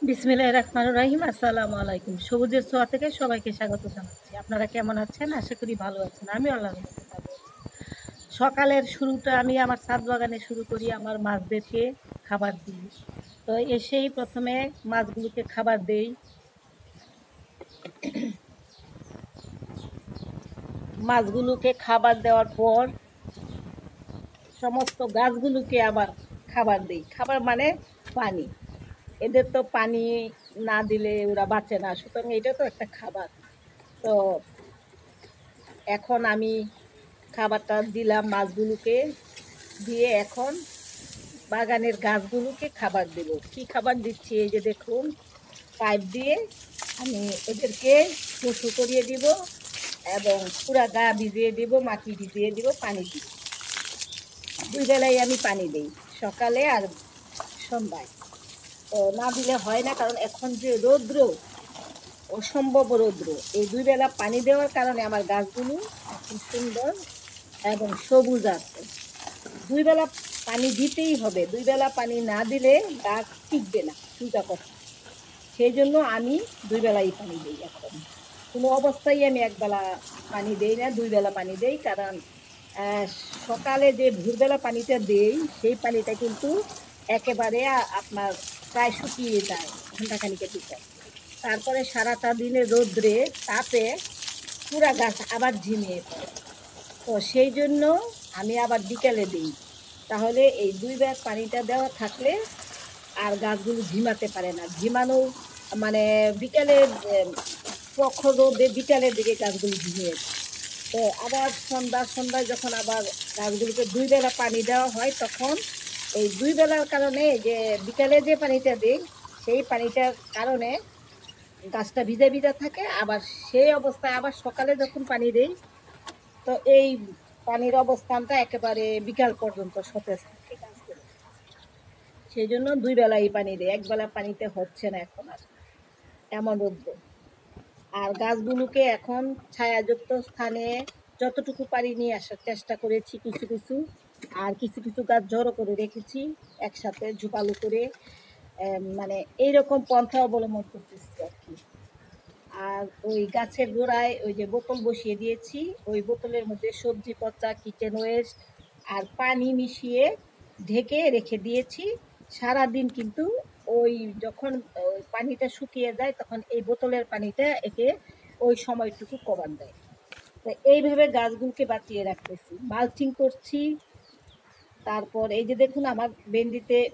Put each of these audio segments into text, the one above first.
বিসমিল্লাহির রহমানির রহিম। আসসালামু আলাইকুম। সবুজের ছোঁয়া থেকে সবাইকে স্বাগত জানাচ্ছি। আপনারা কেমন আছেন? আশা করি ভালো আছেন। আমি আল্লাহর রহমতে ভালো আছি। সকালের শুরুটা আমি আমার ছাদ বাগানে শুরু করি আমার মাছদেরকে খাবার দিই। তো এসেই প্রথমে মাছগুলোকে খাবার দেই। মাছগুলোকে খাবার দেওয়ার পর সমস্ত গাছগুলোকে আবার খাবার দেই। খাবার মানে পানি। এদের তো পানি না দিলে ওরা বাঁচে না, সুতরাং এটা তো একটা খাবার। তো এখন আমি খাবারটা দিলাম মাছগুলোকে, দিয়ে এখন বাগানের গাছগুলোকে খাবার দেব। কি খাবার দিচ্ছি এই যে দেখুন, পাইপ দিয়ে আমি ওদেরকে শোষণ করিয়ে দিব এবং পুরা গা ভিজিয়ে দিব, মাটি ভিজিয়ে দিব, পানি দিব। দুই বেলায় আমি পানি দিই, সকালে আর সন্ধ্যায়। তো না দিলে হয় না, কারণ এখন যে রৌদ্র, অসম্ভব রৌদ্র, এই দুই বেলা পানি দেওয়ার কারণে আমার গাছগুলো এখন সুন্দর এবং সবুজ আছে। দুই বেলা পানি দিতেই হবে, দুই বেলা পানি না দিলে গাছ টিকবে না, সোজা কথা। সেই জন্য আমি দুই বেলাই পানি দিই। এখন কোনো অবস্থায় আমি একবেলা পানি দেই না, দুই বেলা পানি দেই। কারণ সকালে যে ভোরবেলা পানিটা দেই সেই পানিটা কিন্তু একেবারে আপনার প্রায় শুকিয়ে যায় ঘন্টাখানিকের ভিতর। তারপরে সারাটা দিনে রোদ্রে তাপে পুরা গাছ আবার ঝিমিয়ে পড়ে। তো সেই জন্য আমি আবার বিকেলে দিই। তাহলে এই দুই ব্যাগ পানিটা দেওয়া থাকলে আর গাছগুলো ঝিমাতে পারে না। ঝিমানো মানে বিকালের প্রখর রোদে বিকালের দিকে গাছগুলো ঝিমিয়ে যায়। তো আবার সন্ধ্যায় যখন আবার গাছগুলোকে দুই বেলা পানি দেওয়া হয়, তখন এই দুই বেলার কারণে যে বিকালে যে পানিটা দিই সেই পানিটার কারণে গাছটা ভিজা ভিজা থাকে। আবার সেই অবস্থায় আবার সকালে যখন পানি দিই, তো এই পানির অবস্থানটা একেবারে বিকাল পর্যন্ত সতেজ থাকে গাছগুলো। সেই জন্য দুই বেলাই পানি দেয়, এক বেলা পানিতে হচ্ছে না এখন আর, এমন রৌদ্র। আর গাছগুলোকে এখন ছায়াযুক্ত স্থানে যতটুকু পারি নিয়ে আসার চেষ্টা করেছি কিছু কিছু। আর কিছু কিছু গাছ জড়ো করে রেখেছি একসাথে ঝুপালু করে, মানে এইরকম পন্থা অবলম্বন করতেছি আর কি। আর ওই গাছের গোড়ায় ওই যে বোতল বসিয়ে দিয়েছি, ওই বোতলের মধ্যে সবজি পচা, কিচেন ওয়েস্ট আর পানি মিশিয়ে ঢেকে রেখে দিয়েছি সারাদিন। কিন্তু ওই যখন ওই পানিটা শুকিয়ে যায় তখন এই বোতলের পানিটা একে ওই সময়টুকু কভার দেয়। তো এইভাবে গাছগুলোকে বাঁচিয়ে রাখতেছি, মালচিং করছি। তারপর এই যে দেখুন আমার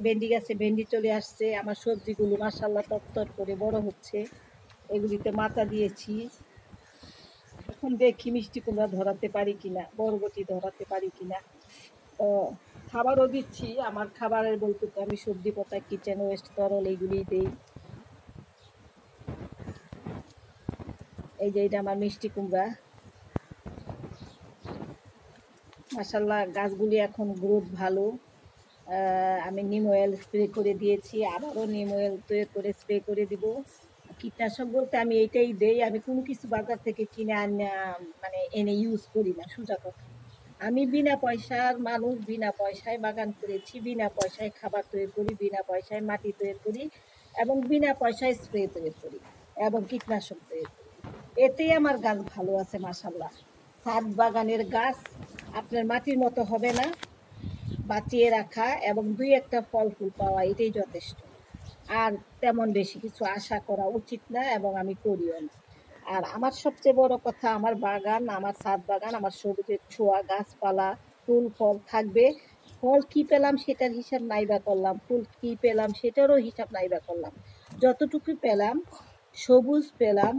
ভেন্ডি গাছে ভেন্ডি চলে আসছে, আমার সবজিগুলো মাশাআল্লাহ তরতর করে বড় হচ্ছে। এগুলিতে মাচা দিয়েছি। এখন দেখি মিষ্টি কুমড়া ধরাতে পারি কিনা, বরবটি ধরাতে পারি কিনা। তো খাবারও দিচ্ছি, আমার খাবারের বলতে তো আমি সবজি পচা, কিচেন ওয়েস্ট, তরল এইগুলিই দেই। এই যে এটা আমার মিষ্টি কুমড়া, মাশাআল্লাহ গাছগুলি এখন গ্রোথ ভালো। আমি নিম অয়েল স্প্রে করে দিয়েছি, আবারও নিম অয়েল তৈরি করে স্প্রে করে দিব। কীটনাশক বলতে আমি এইটাই দেই, আমি কোনো কিছু বাজার থেকে কিনে আনা মানে এনে ইউজ করি না, সোজা কথা। আমি বিনা পয়সার মানুষ, বিনা পয়সায় বাগান করেছি, বিনা পয়সায় খাবার তৈরি করি, বিনা পয়সায় মাটি তৈরি করি এবং বিনা পয়সায় স্প্রে তৈরি করি এবং কীটনাশক তৈরি করি। এতেই আমার গাছ ভালো আছে মাশাআল্লাহ। ছাদ বাগানের গাছ আপনার মাটির মতো হবে না, বাঁচিয়ে রাখা এবং দুই একটা ফল ফুল পাওয়া এটাই যথেষ্ট। আর তেমন বেশি কিছু আশা করা উচিত না এবং আমি করিও না। আর আমার সবচেয়ে বড় কথা, আমার বাগান, আমার ছাদ বাগান, আমার সবুজের ছোঁয়া, গাছপালা, ফুল ফল থাকবে। ফল কি পেলাম সেটার হিসাব নাইবা করলাম, ফুল কি পেলাম সেটারও হিসাব নাইবা করলাম। যতটুকু পেলাম সবুজ পেলাম,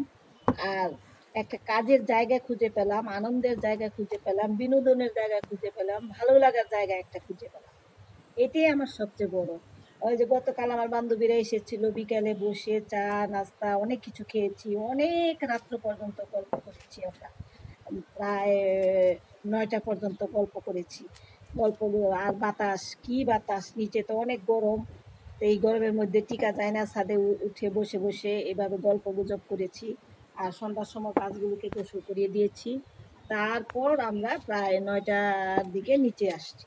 আর একটা কাজের জায়গা খুঁজে পেলাম, আনন্দের জায়গা খুঁজে পেলাম, বিনোদনের জায়গা খুঁজে পেলাম, ভালো লাগার জায়গা একটা খুঁজে পেলাম। এটাই আমার সবচেয়ে বড়। ওই যে গতকাল আমার বান্ধবীরা এসেছিল, বিকালে বসে চা নাস্তা অনেক কিছু খেয়েছি, অনেক রাত্র পর্যন্ত গল্প করেছি আমরা। প্রায় ৯টা পর্যন্ত গল্প করেছি। গল্প আর বাতাস, কি বাতাস, নিচে তো অনেক গরম। তো এই গরমের মধ্যে টিকা যায় না, ছাদে উঠে বসে বসে এভাবে গল্প গুজব করেছি। আর সন্ধ্যার সময় গাছগুলোকে গোসল করিয়ে দিয়েছি। তারপর আমরা প্রায় ৯টার দিকে নিচে আসছি।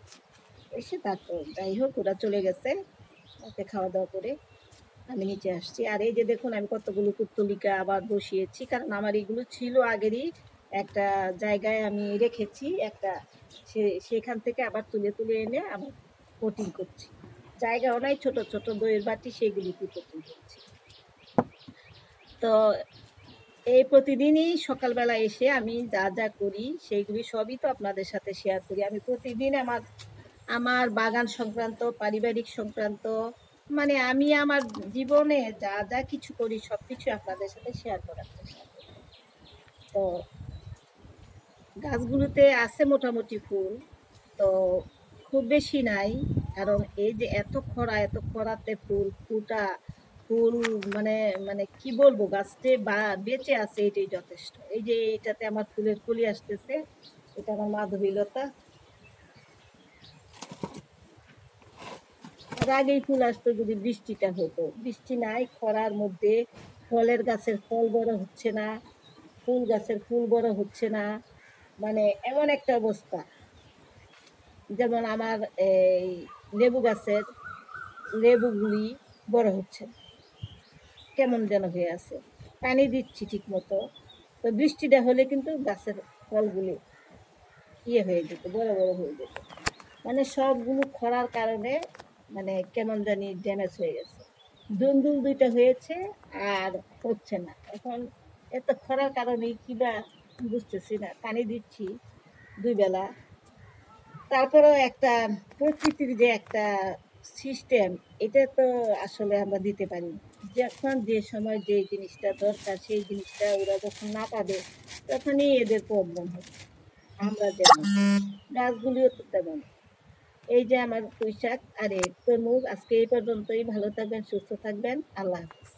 এসে তারপর যাই হোক ওরা চলে গেছে রাতে খাওয়া দাওয়া করে। আমি নিচে আসছি। আর এই যে দেখুন আমি কতগুলো পুত্তলিকা আবার বসিয়েছি, কারণ আমার এগুলো ছিল আগেরই একটা জায়গায় আমি রেখেছি একটা, সেখান থেকে আবার তুলে তুলে এনে আবার কোটিং করছি। জায়গা অনেক ছোট ছোট দইয়ের বাটি, সেগুলিতে কোটিং করছি। তো এই প্রতিদিনই সকালবেলা এসে আমি যা যা করি সেইগুলি সবই তো আপনাদের সাথে শেয়ার করি। আমি প্রতিদিন আমার আমার বাগান সংক্রান্ত, পারিবারিক সংক্রান্ত, মানে আমি আমার জীবনে যা যা কিছু করি সবকিছু আপনাদের সাথে শেয়ার করার চেষ্টা করি। তো গাছগুলোতে আছে মোটামুটি ফুল, তো খুব বেশি নাই, কারণ এই যে এত খরা, এত খরাতে ফুল মানে মানে কি বলবো, গাছতে বা বেঁচে আছে এটাই যথেষ্ট। এই যে এটাতে আমার ফুলের কলি আসতেছে, এটা আমার মাধবীলতা। আর আগেই ফুল আসতো যদি বৃষ্টিটা হতো, বৃষ্টি নাই, খরার মধ্যে ফলের গাছের ফল বড় হচ্ছে না, ফুল গাছের ফুল বড় হচ্ছে না, মানে এমন একটা অবস্থা। যেমন আমার এই লেবু গাছের লেবুগুলি বড় হচ্ছে না, কেমন যেন হয়ে আছে। পানি দিচ্ছি ঠিক মতো, তো বৃষ্টিটা হলে কিন্তু গাছের ফলগুলি হয়ে যেত, বড় বড় হয়ে যেত। মানে সবগুলো খরার কারণে মানে কেমন জানি ড্যামেজ হয়ে গেছে। দুন্দুল দুইটা হয়েছে আর হচ্ছে না এখন, এত খরার কারণে কিবা বুঝতেছি না। পানি দিচ্ছি 2 বেলা, তারপরেও একটা প্রকৃতির যে একটা সিস্টেম, এটা তো আসলে আমরা দিতে পারি না। যখন যে সময় যে জিনিসটা দরকার সেই জিনিসটা ওরা যখন না পাবে তখনই এদের প্রবলেম হবে। আমরা যেমন, গাছগুলিও তো তেমন। এই যে আমার পুঁইশাক আর তরমুজ, আজকে এই পর্যন্তই। ভালো থাকবেন, সুস্থ থাকবেন, আল্লাহ হাফিজ।